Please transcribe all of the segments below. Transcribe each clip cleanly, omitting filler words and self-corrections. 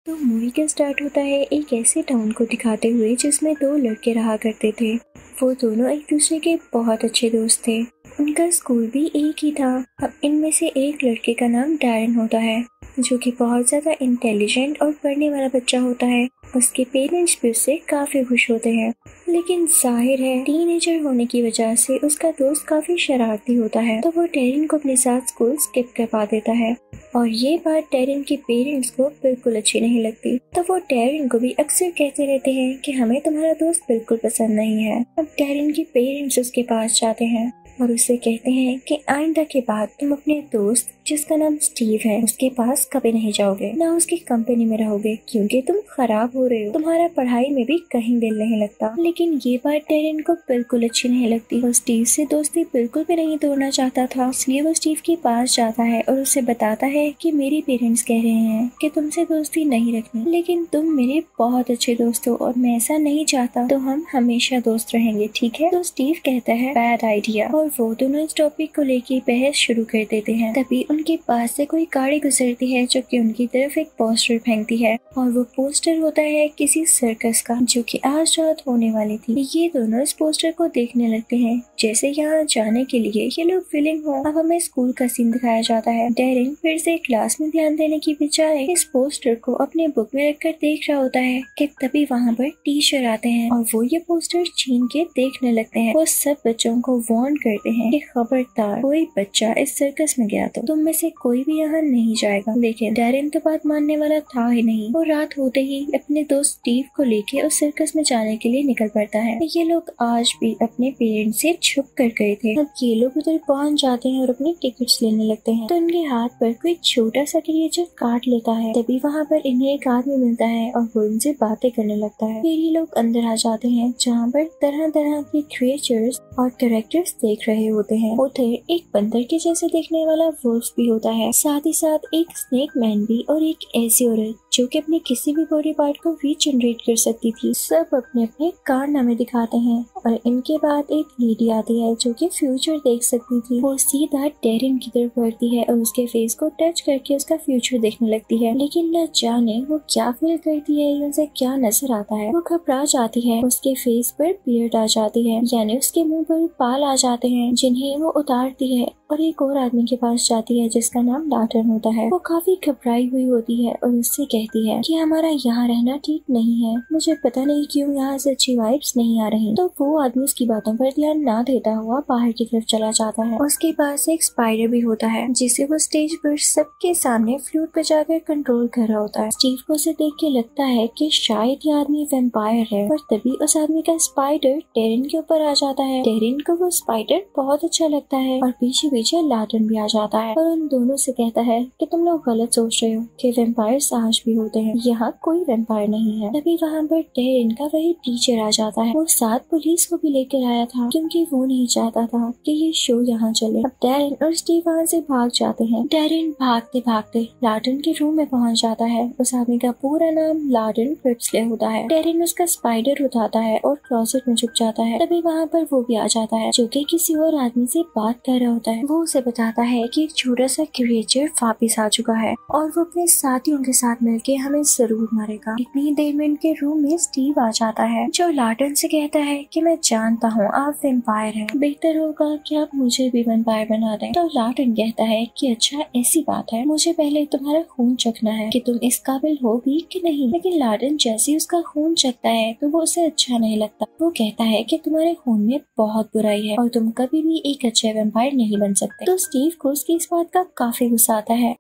तो मूवी का स्टार्ट होता है एक ऐसे टाउन को दिखाते हुए जिसमें दो लड़के रहा करते थे। वो दोनों एक दूसरे के बहुत अच्छे दोस्त थे। उनका स्कूल भी एक ही था। अब इनमें से एक लड़के का नाम डैरन होता है, जो कि बहुत ज़्यादा इंटेलिजेंट और पढ़ने वाला बच्चा होता है। उसके पेरेंट्स भी उससे काफ़ी खुश होते हैं, लेकिन जाहिर है टीनेजर होने की वजह से उसका दोस्त काफ़ी शरारती होता है, तो वो डैरन को अपने साथ स्कूल स्किप करवा देता है। और ये बात डैरन के पेरेंट्स को बिल्कुल अच्छी नहीं लगती, तो वो डैरन को भी अक्सर कहते रहते हैं कि हमें तुम्हारा दोस्त बिल्कुल पसंद नहीं है। अब डैरन के पेरेंट्स उसके पास जाते हैं और उससे कहते हैं कि आइंदा के बाद तुम अपने दोस्त जिसका नाम स्टीव है उसके पास कभी नहीं जाओगे, ना उसकी कंपनी में रहोगे, क्योंकि तुम खराब हो रहे हो, तुम्हारा पढ़ाई में भी कहीं दिल नहीं लगता। लेकिन ये बात डैरन को बिल्कुल अच्छी नहीं लगती। वो स्टीव से दोस्ती बिल्कुल भी नहीं तोड़ना चाहता था, इसलिए वो स्टीव के पास जाता है और उसे बताता है कि मेरे पेरेंट्स कह रहे हैं कि तुमसे दोस्ती नहीं रखनी, लेकिन तुम मेरे बहुत अच्छे दोस्त हो और मैं ऐसा नहीं चाहता, तो हम हमेशा दोस्त रहेंगे, ठीक है? तो स्टीव कहता है बैड आइडिया, और वो दोनों इस टॉपिक को लेके बहस शुरू कर देते हैं। तभी उनके पास से कोई गाड़ी गुजरती है जो कि उनकी तरफ एक पोस्टर फेंकती है, और वो पोस्टर होता है किसी सर्कस का जो कि आज रात होने वाली थी। ये दोनों इस पोस्टर को देखने लगते हैं जैसे यहाँ जाने के लिए ये लोग फीलिंग हो। अब हमें स्कूल का सीन दिखाया जाता है। डैरन फिर से क्लास में ध्यान देने की बजाय इस पोस्टर को अपने बुक में रखकर देख रहा होता है कि तभी वहाँ पर टीचर आते हैं और वो ये पोस्टर छीन के देखने लगते हैं। वो सब बच्चों को वार्न करते हैं कि खबरदार कोई बच्चा इस सर्कस में गया तो तुम में से कोई भी यहाँ नहीं जाएगा। लेकिन डैरन तो बात मानने वाला था ही नहीं। वो रात होते ही अपने दोस्त स्टीव को लेके उस सर्कस में जाने के लिए निकल पड़ता है। ये लोग आज भी अपने पेरेंट्स से छुप कर गए थे। अब ये लोग उधर पहुंच जाते हैं और अपनी टिकट्स लेने लगते हैं, तो उनके हाथ पर कोई छोटा सा क्रिएचर काट लेता है। तभी वहाँ पर इन्हें एक आदमी मिलता है और वो इनसे बातें करने लगता है। फिर ये लोग अंदर आ जाते हैं जहाँ पर तरह तरह के क्रिएचर्स और कैरेक्टर्स देख रहे होते हैं। उधर एक बंदर के जैसे देखने वाला वुल्फ भी होता है, साथ ही साथ एक स्नेक मैन भी और एक ऐसी औरत जो कि अपने किसी भी बॉडी पार्ट को रीजनरेट कर सकती थी। सब अपने अपने कारनामे दिखाते हैं और इनके बाद एक लेडी आती है जो कि फ्यूचर देख सकती थी। वो सीधा डैरन की तरफ बढ़ती है और उसके फेस को टच करके उसका फ्यूचर देखने लगती है, लेकिन न जाने वो क्या फील करती है या उसे क्या नजर आता है। वो घबरा जाती है। उसके फेस पर बियर्ड आ जाती है, यानी उसके मुंह पर बाल आ जाते हैं, जिन्हें वो उतारती है और एक और आदमी के पास जाती है जिसका नाम लाटन होता है। वो काफी घबराई हुई होती है और उससे कहती है कि हमारा यहाँ रहना ठीक नहीं है, मुझे पता नहीं क्यों यहाँ से अच्छी वाइब्स नहीं आ रही। तो वो आदमी उसकी बातों पर ध्यान ना देता हुआ बाहर की तरफ चला जाता है। उसके पास एक स्पाइडर भी होता है जिसे वो स्टेज पर सबके सामने फ्लूट बजाकर कंट्रोल कर रहा होता है। स्टीव को उसे देख के लगता है कि शायद ये आदमी वैम्पायर है, पर तभी उस आदमी का स्पाइडर डैरन के ऊपर आ जाता है। डैरन को वो स्पाइडर बहुत अच्छा लगता है और पीछे पीछे लाटन भी आ जाता है और उन दोनों से कहता है कि तुम लोग गलत सोच रहे हो कि वैम्पायर्स आज भी होते हैं, यहाँ कोई वैम्पायर नहीं है। तभी वहाँ पर डैरन का वही टीचर आ जाता है। वो साथ पुलिस को भी लेकर आया था क्योंकि वो नहीं चाहता था कि ये शो यहाँ चले। अब डैरन और स्टीव वहाँ से भाग जाते हैं। डैरन भागते भागते लाटन के रूम में पहुँच जाता है। उस आदमी का पूरा नाम लाटन क्रिप्सले होता है। डैरन उसका स्पाइडर उठाता है और क्लोसेट में छुप जाता है। तभी वहाँ पर वो भी आ जाता है जो कि किसी और आदमी से बात कर रहा होता है। वो उसे बताता है कि एक छोटा सा क्रिएचर वापिस आ चुका है और वो अपने साथियों के साथ मिलके हमें जरूर मारेगा। इतनी देर में उनके रूम में स्टीव आ जाता है जो लाटन से कहता है कि मैं जानता हूँ आप वैम्पायर हैं, बेहतर होगा कि आप मुझे भी वैम्पायर बना दें। तो लाटन कहता है कि अच्छा ऐसी बात है, मुझे पहले तुम्हारा खून चखना है कि तुम इस काबिल हो भी कि नहीं। लेकिन लाटन जैसे ही उसका खून चखता है तो वो उसे अच्छा नहीं लगता। वो कहता है कि तुम्हारे खून में बहुत बुराई है और तुम कभी भी एक अच्छे वैम्पायर नहीं बन सकते। तो स्टीव को उसकी इस बात का काफी गुस्सा आता है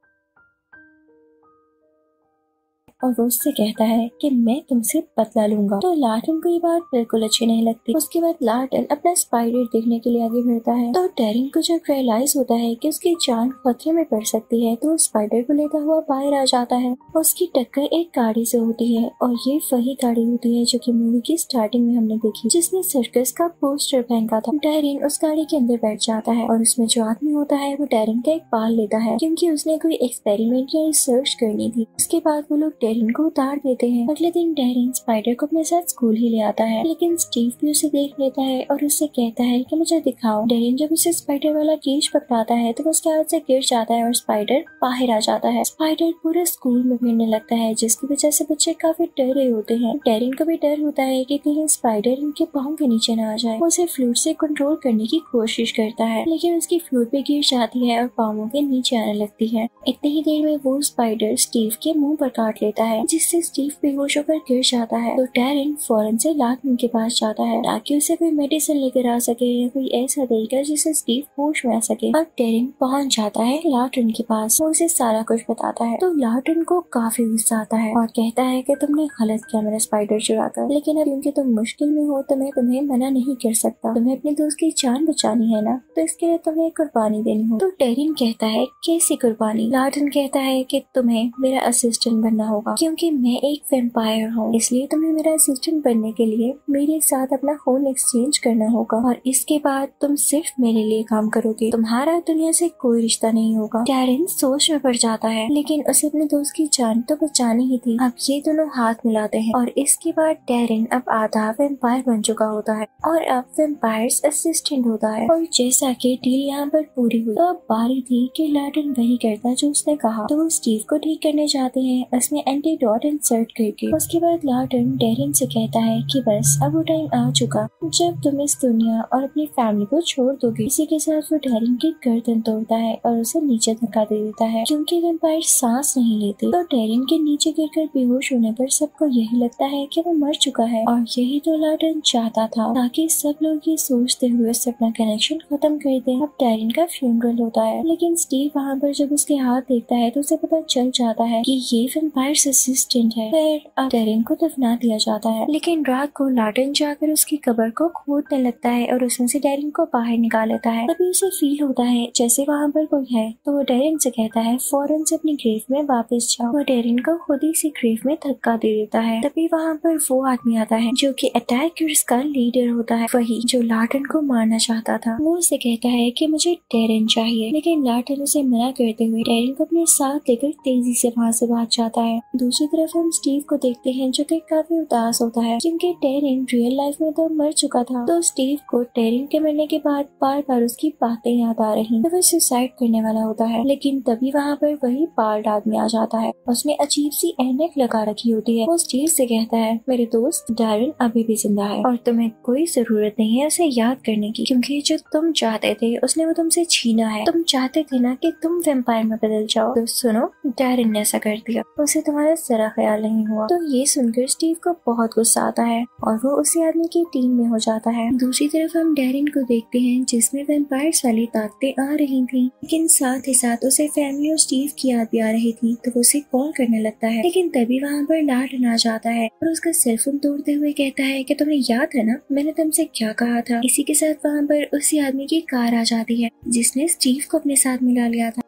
और वो उससे कहता है कि मैं तुमसे बदला लूंगा। तो लाटन को ये बात बिल्कुल अच्छी नहीं लगती। उसके बाद लाटन अपना स्पाइडर देखने के लिए आगे बढ़ता है। तो डैरन को जब रियलाइज होता है कि उसकी जान खतरे में पड़ सकती है तो स्पाइडर को लेता हुआ बाहर आ जाता है। उसकी टक्कर एक गाड़ी से होती है और ये वही गाड़ी होती है जो कि मूवी की स्टार्टिंग में हमने देखी, जिसने सर्कस का पोस्टर फेंका था। डैरन उस गाड़ी के अंदर बैठ जाता है और उसमें जो आदमी होता है वो डैरन का एक बाल लेता है क्योंकि उसने कोई एक्सपेरिमेंट या रिसर्च करनी थी। उसके बाद वो लोग डेरिन को उतार देते हैं। अगले दिन डेरिन स्पाइडर को अपने साथ स्कूल ही ले आता है, लेकिन स्टीव भी उसे देख लेता है और उससे कहता है कि मुझे दिखाओ। डेरिन जब उसे स्पाइडर वाला केज पकड़ाता है तो वो उसके हाथ से गिर जाता है और स्पाइडर बाहर आ जाता है। स्पाइडर पूरे स्कूल में फिरने लगता है, जिसकी वजह से बच्चे काफी डर रहे होते हैं। डेरिन को भी डर होता है कि कहीं स्पाइडर इनके पाँव के नीचे न आ जाए। वो उसे फ्लूट से कंट्रोल करने की कोशिश करता है, लेकिन उसकी फ्लूट पे गिर जाती है और पाँवों के नीचे आने लगती है। इतनी ही देर में वो स्पाइडर स्टीव के मुंह पर काट लेता है, जिससे स्टीव बेहोश होकर गिर जाता है। तो डेरिन फौरन से लार्टन के पास जाता है ताकि उसे कोई मेडिसिन लेकर आ सके या कोई ऐसा तरीका जिससे स्टीव होश में आ सके। अब डेरिन पहुंच जाता है लार्टन के पास, वो उसे सारा कुछ बताता है। तो लार्टन को काफी गुस्सा आता है और कहता है कि तुमने गलत किया मेरा स्पाइडर चुरा कर, लेकिन अब क्योंकि तुम मुश्किल में हो तो मैं तुम्हें मना नहीं कर सकता। तुम्हें अपने दोस्त की जान बचानी है ना, तो इसके लिए तुम्हें कुर्बानी देनी हो। तो डेरिन कहता है कैसी कुर्बानी? लार्टन कहता है कि तुम्हें मेरा असिस्टेंट बनना होगा, क्योंकि मैं एक वैम्पायर हूँ, इसलिए तुम्हें मेरा असिस्टेंट बनने के लिए मेरे साथ अपना खून एक्सचेंज करना होगा और इसके बाद तुम सिर्फ मेरे लिए काम करोगे। तुम्हारा दुनिया से कोई रिश्ता नहीं होगा। डेरिन सोच में पड़ जाता है, लेकिन उसे अपने दोस्त की जान तो बचानी ही थी। अब ये दोनों हाथ मिलाते हैं और इसके बाद डेरिन अब आधा वैम्पायर बन चुका होता है और अब वैम्पायर्स असिस्टेंट होता है। और जैसा कि डील यहाँ पर पूरी हुई, तो अब बारी थी कि लार्टन वही करता जो उसने कहा। तो वो स्टीव को ठीक करने जाते हैं उसमें एंटीडोट इंसर्ट करके। उसके बाद लार्टन डेरिन से कहता है कि बस अब वो टाइम आ चुका जब तुम इस दुनिया और अपनी फैमिली को छोड़ दोगे। इसी के साथ वो डेरिन की गर्दन तोड़ता है और उसे नीचे धक्का दे देता है, क्योंकि वैम्पायर सांस नहीं लेते। तो डेरिन के नीचे गिरकर बेहोश होने पर सबको यही लगता है कि वो मर चुका है और यही तो लार्टन चाहता था, ताकि सब लोग ये सोचते हुए अपना कनेक्शन खत्म कर दें। अब डेरिन का फ्यूनरल होता है, लेकिन स्टीव वहाँ पर जब उसके हाथ देखता है तो उसे पता चल जाता है कि ये वैम्पायर असिस्टेंट है। फिर अब डेरिन को दफना दिया जाता है, लेकिन रात को लार्टन जाकर उसकी कब्र को खोदने लगता है और उसमें से डेरिन को बाहर निकाल लेता है। तभी उसे फील होता है जैसे वहाँ पर कोई है, तो वो डेरिन से कहता है फौरन से अपनी ग्रेव में वापस जाओ। वो डेरिन को खुद ही से ग्रेव में धक्का दे देता है। तभी वहाँ पर वो आदमी आता है जो कि अटैकर्स का लीडर होता है, वही जो लार्टन को मारना चाहता था। वो उसे कहता है कि मुझे डेरिन चाहिए, लेकिन लार्टन उसे मना करते हुए डेरिन को अपने साथ लेकर तेजी से वहाँ से भाग जाता है। दूसरी तरफ हम स्टीव को देखते हैं जो कि काफी उदास होता है, क्योंकि डेरिन रियल लाइफ में तो मर चुका था। तो स्टीव को डेरिन के मरने के बाद बार बार उसकी बातें याद आ रही, तो वो सुसाइड करने वाला होता है। लेकिन तभी वहाँ पर वही बाल्ड आदमी आ जाता है, उसने अजीब सी ऐनक लगा रखी होती है। वो स्टीव से कहता है मेरे दोस्त डेरिन अभी भी जिंदा है और तुम्हें कोई जरूरत नहीं है उसे याद करने की, क्योंकि जो तुम चाहते थे उसने वो तुमसे छीना है। तुम चाहते थे ना कि तुम वैम्पायर में बदल जाओ, तो सुनो डेरिन ने ऐसा कर दिया, उसे तुम्हारा जरा ख्याल नहीं हुआ। तो ये सुनकर स्टीव को बहुत गुस्सा आता है और वो उसी आदमी की टीम में हो जाता है। दूसरी तरफ हम डेरिन को देखते हैं जिसमें वैम्पायर्स वाली ताकतें आ रही थी, लेकिन साथ ही साथ उसे फैमिली और स्टीव की याद भी आ रही थी, तो वो उसे कॉल करने लगता है। लेकिन तभी वहाँ पर लार्टन आ जाता है और उसका सेलफोन तोड़ते हुए कहता है कि तुम्हें याद है ना मैंने तुमसे क्या कहा था। इसी के साथ वहाँ पर उसी आदमी की कार आ जाती है जिसने स्टीव को अपने साथ मिला लिया था।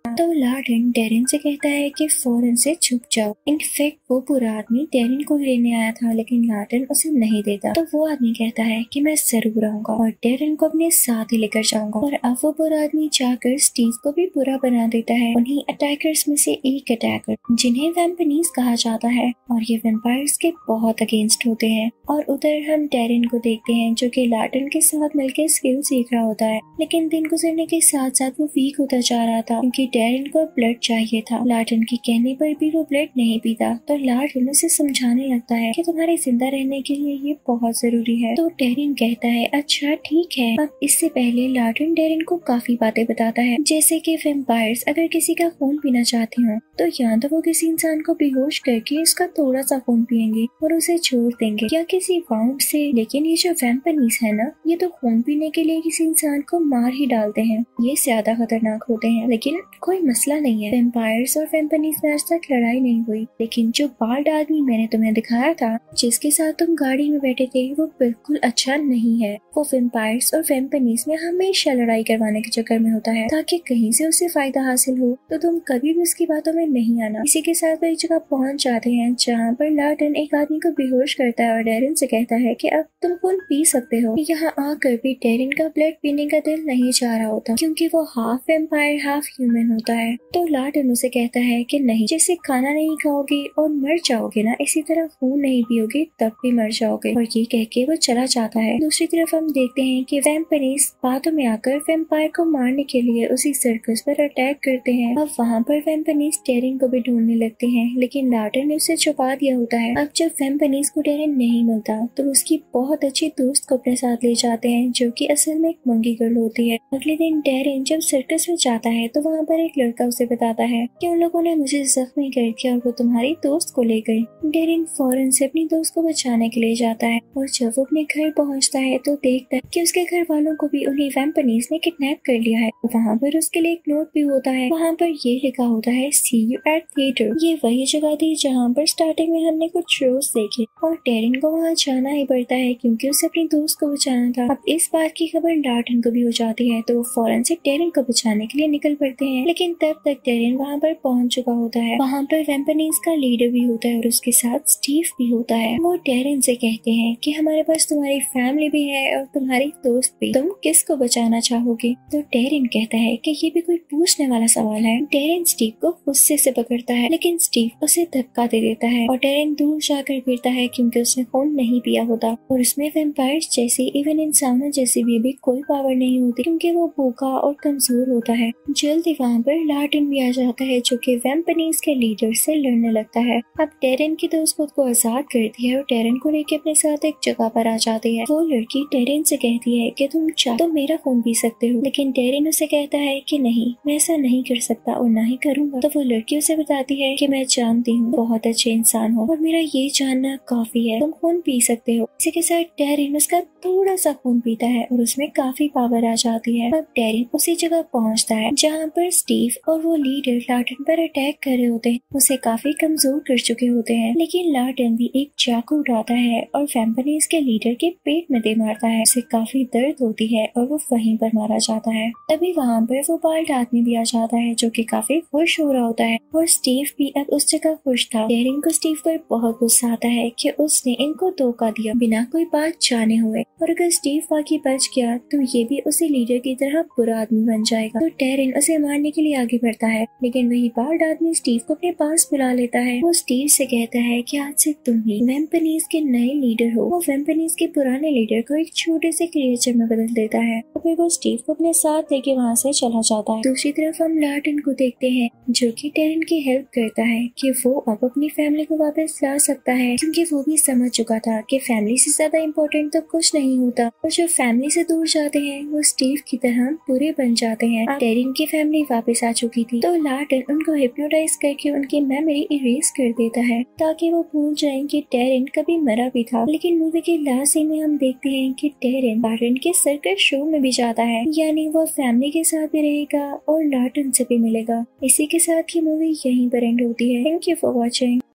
तो लार्टन डेरिन से कहता है कि फौरन से छुप जाओ। इनफैक्ट वो पूरा आदमी डेरिन को लेने आया था, लेकिन लार्टन उसे नहीं देता। तो वो आदमी कहता है कि मैं जरूर आऊंगा और डेरिन को अपने साथ ही लेकर जाऊंगा। और अब वो पूरा आदमी जाकर स्टीव को भी बुरा बना देता है, उन्हीं अटैकर्स में से एक अटैकर जिन्हें वैम्पनीज कहा जाता है, और ये वैम्पायर्स के बहुत अगेंस्ट होते हैं। और उधर हम डेरिन को देखते हैं जो कि लार्टन के साथ मिलकर स्किल सीख रहा होता है, लेकिन दिन गुजरने के साथ साथ वो वीक होता जा रहा था, क्योंकि डेरिन को ब्लड चाहिए था। लार्टन के कहने पर भी वो ब्लड नहीं पीता, तो लार्टन उसे समझाने लगता है कि तुम्हारे जिंदा रहने के लिए ये बहुत जरूरी है। तो डेरिन कहता है अच्छा ठीक है। अब इससे पहले लार्टन डेरिन को काफी बातें बताता है, जैसे कि वैम्पायर्स अगर किसी का खून पीना चाहते हो तो या तो वो किसी इंसान को बेहोश करके उसका थोड़ा सा खून पियेंगे और उसे छोड़ देंगे, या किसी वाउंड से। लेकिन ये जो वैम्पनीज है ना, ये तो खून पीने के लिए किसी इंसान को मार ही डालते हैं, ये ज्यादा खतरनाक होते हैं। लेकिन कोई मसला नहीं है, वैम्पायर्स और वैम्पनीज में आज तक लड़ाई नहीं हुई, लेकिन जो बाल्ड आदमी मैंने तुम्हें दिखाया था जिसके साथ तुम गाड़ी में बैठे थे, वो बिल्कुल अच्छा नहीं है। वो वैम्पायर्स और वैम्पनीज में हमेशा लड़ाई करवाने के चक्कर में होता है ताकि कहीं से उसे फायदा हासिल हो, तो तुम कभी भी उसकी बातों में नहीं आना। इसी के साथ वो एक जगह पहुंच जाते हैं जहाँ पर लार्टन एक आदमी को बेहोश करता है और डेरिन से कहता है कि अब तुम खून पी सकते हो। यहाँ आकर भी डेरिन का ब्लड पीने का दिल नहीं चाह रहा होता, क्योंकि वो हाफ वैम्पायर हाफ ह्यूमन होता है। तो लार्टन उसे कहता है कि नहीं, जैसे खाना नहीं खाओगे और मर जाओगे ना, इसी तरह खून नहीं पियोगे तब भी मर जाओगे। और ये कह के वो चला जाता है। दूसरी तरफ हम देखते हैं कि वैम्पनीज बातों में आकर वैम्पायर को मारने के लिए उसी सर्कस पर अटैक करते हैं। अब वहाँ पर वैम्पनीज टेरिन को भी ढूंढने लगते हैं, लेकिन लार्टन ने उसे छुपा दिया होता है। अब जब वैम्पनीज को टेरिन नहीं मिलता तो उसकी बहुत अच्छी दोस्त को अपने साथ ले जाते हैं, जो कि असल में एक मंकी गर्ल होती है। अगले दिन टेरिन जब सर्कस में जाता है तो वहाँ पर एक लड़का उसे बताता है कि उन लोगों ने मुझे जख्मी कर दिया और वो तुम्हारी दोस्त को ले गई। टेरिन फौरन से अपनी दोस्त को बचाने के लिए जाता है और जब वो अपने घर पहुँचता है तो देखता है कि उसके घर वालों को भी उन्हीं वैम्पनीज ने किडनैप कर लिया है। वहाँ पर उसके लिए एक नोट भी होता है। वहाँ पर ये लिखा होता है सी यू एट थिएटर। ये वही जगह थी जहाँ पर स्टार्टिंग में हमने कुछ शोज देखे और टेरिन को वहाँ जाना ही पड़ता है क्योंकि उसे अपनी दोस्त को बचाना था। अब इस बात की खबर लार्टन को भी हो जाती है तो वो फौरन से टेरिन को बचाने के लिए निकल पड़ते हैं, लेकिन तब तक टेरिन वहाँ पर पहुँच चुका होता है। वहाँ पर वैम्पनीज का लीडर भी होता है और उसके साथ स्टीव भी होता है। वो टेरिन से कहते हैं कि हमारे पास तुम्हारी फैमिली भी है और तुम्हारी दोस्त भी, तुम किसको बचाना चाहोगे? तो टेरिन कहता है कि ये भी कोई पूछने वाला सवाल है। टेरिन स्टीव को गुस्से से पकड़ता है, लेकिन स्टीव उसे धक्का दे देता है और टेरिन दूर जाकर गिरता है क्योंकि उसने खून नहीं पिया होता और उसमें वैम्पायर्स जैसी इवन इंसानों जैसी भी कोई पावर नहीं होती क्योंकि वो भूखा और कमजोर होता है। जल्दी वहाँ पर लार्टन भी आ जाता है जो कि वैम्पनीज के लीडर से लड़ने लगता है। अब टेरिन की दोस्त खुद को आजाद करती है और टेरिन को लेके अपने साथ एक जगह पर आ जाती है। वो लड़की टेरिन से कहती है कि तुम चाहो तो मेरा खून पी सकते हो, लेकिन टेरिन उसे कहता है कि नहीं, मैं ऐसा नहीं कर सकता और ना ही करूँगा। तो वो लड़की उसे बताती है कि मैं जानती हूँ बहुत अच्छे इंसान हो और मेरा ये जानना काफी है, तुम खून पी सकते हो। इसी के साथ टेरिन उसका थोड़ा सा खून पीता है और उसमें काफी पावर आ जाती है। अब टेरिन उसी जगह पहुंचता है जहां पर स्टीव और वो लीडर लार्टन पर अटैक कर रहे होते हैं। उसे काफी कमजोर कर चुके होते हैं, लेकिन लार्टन भी एक चाकू उठाता है और वैम्पनीज के लीडर के पेट में दे मारता है। उसे काफी दर्द होती है और वो वहीं पर मारा जाता है। तभी वहाँ पर वो बाल्ड आदमी भी आ जाता है जो कि काफी खुश हो रहा होता है और स्टीव भी अब उस जगह खुश था। टेरिन को स्टीव पर बहुत गुस्सा आता है कि उसने इनको धोखा दिया बिना कोई बात जाने हुए, और अगर स्टीव वाकई बच गया तो ये भी उसी लीडर की तरह बुरा आदमी बन जाएगा। तो टेरिन उसे मारने के लिए आगे बढ़ता है, लेकिन वही बाल्ड आदमी स्टीव को अपने पास बुला लेता है। वो स्टीव से कहता है कि आज से तुम ही वैम्पनीज के नए लीडर हो। वो वैम्पनीज के पुराने लीडर को एक छोटे से क्रिएचर में बदल देता है और फिर वो स्टीव को अपने साथ लेके वहाँ से चला जाता है। दूसरी तरफ हम लार्टन को देखते हैं जो कि टेरिन की हेल्प करता है कि वो अब अपनी फैमिली को वापस ला सकता है, क्योंकि वो भी समझ चुका था कि फैमिली से ज्यादा इम्पोर्टेंट तो कुछ नहीं होता और जो फैमिली से दूर जाते हैं वो स्टीव की तरह बुरे बन जाते हैं। अब टेरिन की फैमिली वापस आ चुकी थी तो लार्टन उनको हिप्नोटाइज करके उनकी मेमोरी इरेज कर देता है ताकि वो भूल जाएं कि टेरिन कभी मरा भी था। लेकिन मूवी के लास्ट सीन में हम देखते हैं कि टेरिन लार्टन के सर्कस शो में भी जाता है, यानी वो फैमिली के साथ भी रहेगा और लार्टन से भी मिलेगा। इसी के साथ ही मूवी यहीं पर एंड होती है। Thank you for watching.